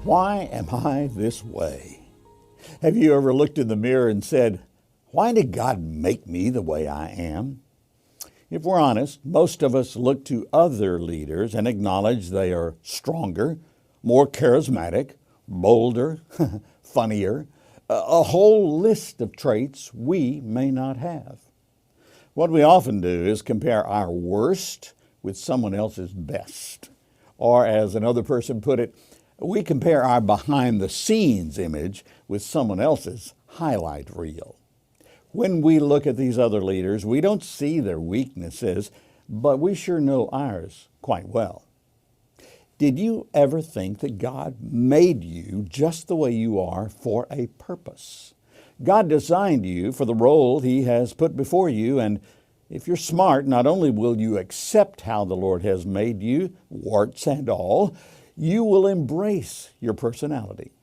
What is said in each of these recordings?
Why am I this way? Have you ever looked in the mirror and said, why did God make me the way I am? If we're honest, most of us look to other leaders and acknowledge they are stronger, more charismatic, bolder, funnier, a whole list of traits we may not have. What we often do is compare our worst with someone else's best. Or as another person put it, we compare our behind-the-scenes image with someone else's highlight reel. When we look at these other leaders, we don't see their weaknesses, but we sure know ours quite well. Did you ever think that God made you just the way you are for a purpose? God designed you for the role He has put before you, and if you're smart, not only will you accept how the Lord has made you, warts and all, you will embrace your personality.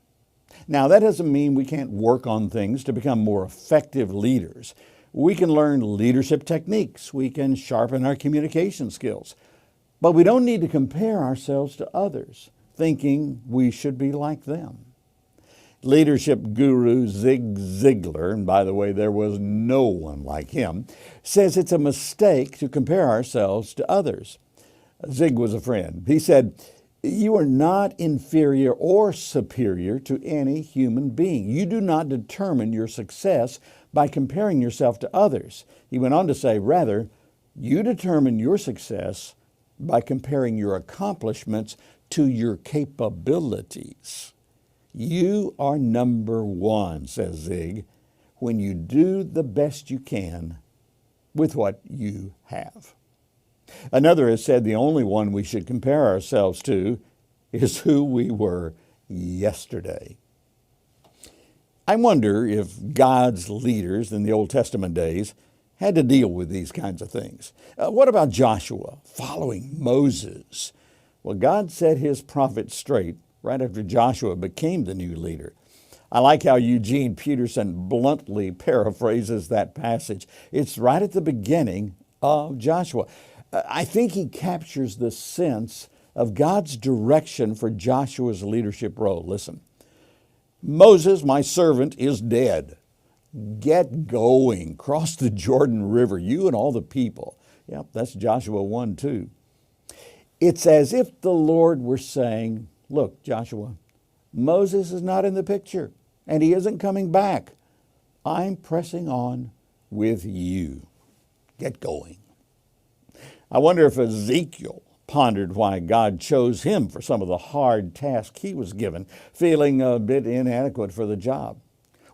Now, that doesn't mean we can't work on things to become more effective leaders. We can learn leadership techniques. We can sharpen our communication skills. But we don't need to compare ourselves to others, thinking we should be like them. Leadership guru Zig Ziglar, and by the way, there was no one like him, says it's a mistake to compare ourselves to others. Zig was a friend. He said, "You are not inferior or superior to any human being. You do not determine your success by comparing yourself to others." He went on to say, rather, you determine your success by comparing your accomplishments to your capabilities. You are number one, says Zig, when you do the best you can with what you have. Another has said the only one we should compare ourselves to is who we were yesterday. I wonder if God's leaders in the Old Testament days had to deal with these kinds of things. What about Joshua following Moses? Well, God set His prophet straight right after Joshua became the new leader. I like how Eugene Peterson bluntly paraphrases that passage. It's right at the beginning of Joshua. I think he captures the sense of God's direction for Joshua's leadership role. Listen, Moses, my servant, is dead. Get going. Cross the Jordan River, you and all the people. Yep, that's Joshua 1:2. It's as if the Lord were saying, look, Joshua, Moses is not in the picture, and he isn't coming back. I'm pressing on with you. Get going. I wonder if Ezekiel pondered why God chose him for some of the hard tasks he was given, feeling a bit inadequate for the job.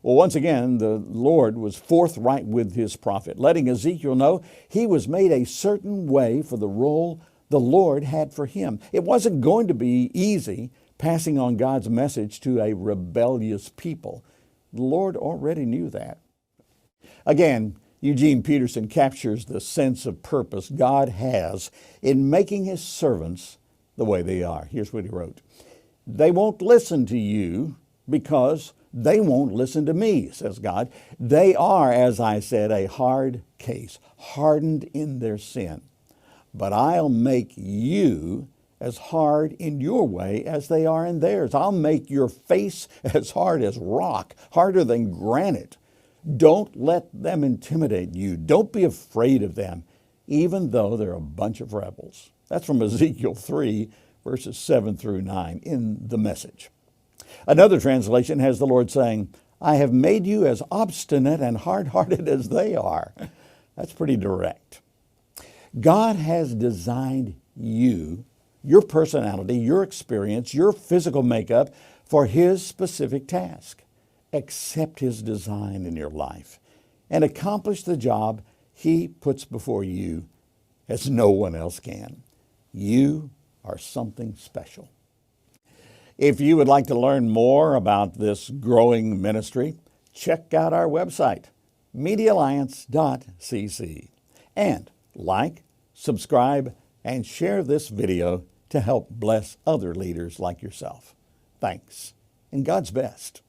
Well, once again, the Lord was forthright with His prophet, letting Ezekiel know he was made a certain way for the role the Lord had for him. It wasn't going to be easy passing on God's message to a rebellious people. The Lord already knew that. Again, Eugene Peterson captures the sense of purpose God has in making His servants the way they are. Here's what he wrote. They won't listen to you because they won't listen to me, says God. They are, as I said, a hard case, hardened in their sin. But I'll make you as hard in your way as they are in theirs. I'll make your face as hard as rock, harder than granite. Don't let them intimidate you. Don't be afraid of them, even though they're a bunch of rebels. That's from Ezekiel 3, verses 7 through 9 in the Message. Another translation has the Lord saying, I have made you as obstinate and hard-hearted as they are. That's pretty direct. God has designed you, your personality, your experience, your physical makeup for His specific task. Accept His design in your life and accomplish the job He puts before you as no one else can. You are something special. If you would like to learn more about this growing ministry, check out our website, MEDIALLIANCE.cc, and like, subscribe, and share this video to help bless other leaders like yourself. Thanks, and God's best.